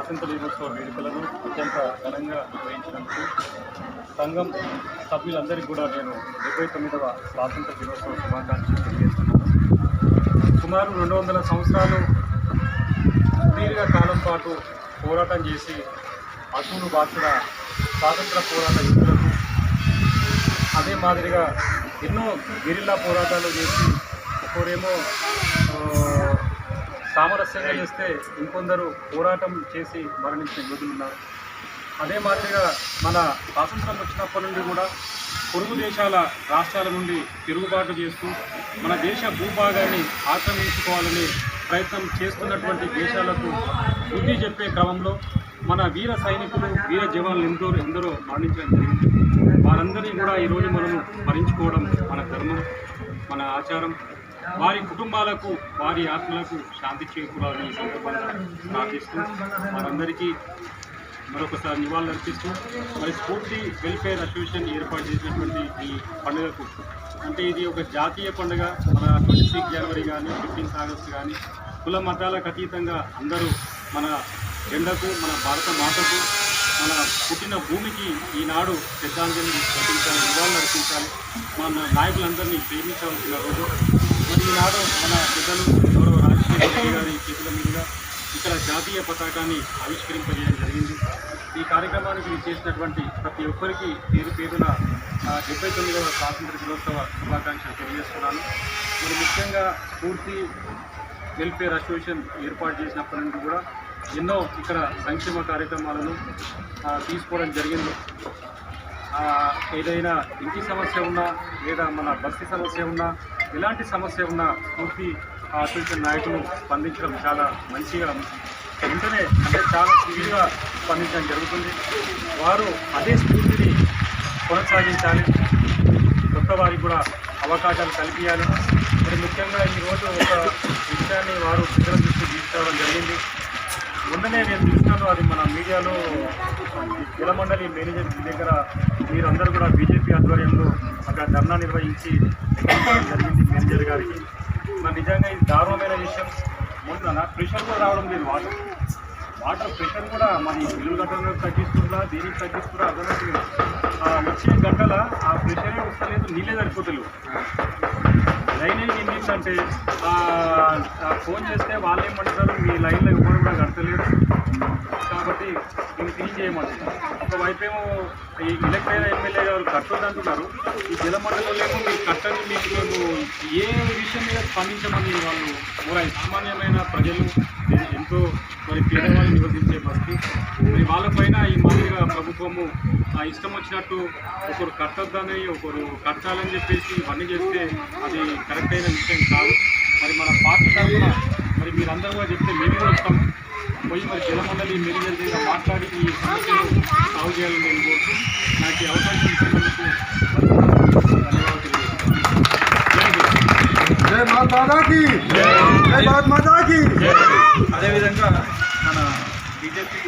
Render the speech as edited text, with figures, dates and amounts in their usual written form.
స్వాతంత్ర దినోత్సవ వేడుకలను అత్యంత ఘనంగా నిర్వహించినందుకు సంఘం సభ్యులందరికీ కూడా నేను 79వ స్వాతంత్ర దినోత్సవ శుభాకాంక్షలు తెలియజేస్తున్నాను. సుమారు 200 సంవత్సరాలు దీర్ఘకాలం పాటు పోరాటం చేసి అసూలు బాసిన స్వాతంత్ర పోరాట యుద్ధులకు అదే మాదిరిగా ఎన్నో గెరిల్లా పోరాటాలు చేసి ఒకరేమో సామరస్యంగా చేస్తే ఇంకొందరు పోరాటం చేసి మరణించిన యోధులు ఉన్నారు. అదే మాదిరిగా మన స్వాతంత్రం వచ్చినప్పటి నుండి కూడా పొరుగు దేశాల రాష్ట్రాల నుండి తిరుగుబాటు చేస్తూ మన దేశ భూభాగాన్ని ఆక్రమించుకోవాలని ప్రయత్నం చేస్తున్నటువంటి దేశాలకు బుద్ధి చెప్పే క్రమంలో మన వీర సైనికులు వీర జవాన్లు ఎందరో మరణించడం జరిగింది. వారందరినీ కూడా ఈరోజు మనము స్మరించుకోవడం మన ధర్మం, మన ఆచారం. వారి కుటుంబాలకు వారి ఆత్మలకు శాంతి చేకూరాలని ఈ సందర్భంగా ప్రార్థిస్తూ వారందరికీ మరొకసారి నివాళులర్పిస్తూ మరి స్ఫూర్తి వెల్ఫేర్ అసోసియేషన్ ఏర్పాటు చేసినటువంటి ఈ పండుగకు అంటే ఇది ఒక జాతీయ పండుగ. మన 26 జనవరి కానీ 15 ఆగస్టు కానీ కుల మతాలకు అతీతంగా అందరూ మన జెండకు మన భారత మాతకు మన పుట్టిన భూమికి ఈనాడు శ్రద్ధాంజలి ఘటించాలి, నివాళులు అర్పించాలి. మన నాయకులందరినీ ప్రేమించాల్సిన రోజు. మరి ఈనాడు మన పెద్దలు గౌరవ రాజశేఖర రెడ్డి గారి చేతుల మీదుగా ఇక్కడ జాతీయ పతాకాన్ని ఆవిష్కరింపజేయడం జరిగింది. ఈ కార్యక్రమానికి చేసినటువంటి ప్రతి ఒక్కరికి పేరు పేరున 79వ స్వాతంత్ర దినోత్సవ శుభాకాంక్షలు తెలియజేస్తున్నాను. మరి ముఖ్యంగా స్ఫూర్తి వెల్ఫేర్ అసోసియేషన్ ఏర్పాటు చేసినప్పటి నుండి కూడా ఎన్నో ఇక్కడ సంక్షేమ కార్యక్రమాలను తీసుకోవడం జరిగింది. ఏదైనా ఇంటి సమస్య ఉన్నా లేదా మన బస్తీ సమస్య ఉన్నా ఎలాంటి సమస్య ఉన్నా స్ఫూర్తి అసోసియేషన్ నాయకులు స్పందించడం చాలా మంచిగా వెంటనే అంటే చాలా స్పీడ్గా స్పందించడం జరుగుతుంది. వారు అదే స్ఫూర్తిని కొనసాగించాలి, కొత్త వారికి కూడా అవకాశాలు కల్పించాలి. మరి ముఖ్యంగా ఈరోజు ఒక విషయాన్ని వారు ప్రజల దృష్టి తీసుకురావడం జరిగింది. మొన్ననే నేను చూసినాను, అది మన మీడియాలో జలమండలి మేనేజర్ దగ్గర మీరందరూ కూడా బీజేపీ ఆధ్వర్యంలో అక్కడ ధర్నా నిర్వహించి జరిగింది మేనేజర్ గారికి. మరి నిజంగా ఇది దారుణమైన విషయం. మొన్న ప్రెషర్ కూడా రావడం లేదు. వాటర్ ప్రెషర్ కూడా మరి బిల్లు గంటలను తగ్గిస్తున్నా దేనికి తగ్గిస్తున్నా అర్థమవుతుంది. వచ్చే గంటల ఆ ప్రెషరే వస్తలేదు, నీళ్ళే సరిపోతలేవు. లైన్ ఏంటంటే ఫోన్ చేస్తే వాళ్ళు ఏమంటారు, మీ లైన్లో ఎవరు కూడా కడతలేరు కాబట్టి దీన్ని క్లీన్ చేయమంటారు. ఒకవైపేమో ఈ ఎలక్ట్ అయిన ఎమ్మెల్యే గారు కట్టొద్దు అంటున్నారు, ఈ జలమండలిలో ఏమో మీరు కట్టని, మీకు మేము ఏ విషయం మీద స్పందించమని వాళ్ళు కూడా సామాన్యమైన ప్రజలు ఎంతో మరి పేదవాళ్ళు నివసించే బస్తీ మరి వాళ్ళపైన ఈ మాదిరిగా ప్రభుత్వము ఇష్టం వచ్చినట్టు ఒకరు కట్టొద్దని ఒకరు కట్టాలని చెప్పేసి ఇవన్నీ చేస్తే అది కరెక్ట్ అయిన విషయం కాదు. మరి మన పార్టీ తరఫున మరి మీరందరూ కూడా చెప్తే మేము కూడా వస్తాం, పోయి మరి జలమండలి మేనేజర్ దగ్గర మాట్లాడి ఈ సమస్యను సాల్వ్ చేయాలని నేను కోరుతూ నాకు ఈ అవకాశం ఇచ్చినందుకు ధన్యవాదాలు తెలియజేస్తున్నాను. అదేవిధంగా మన బీజేపీ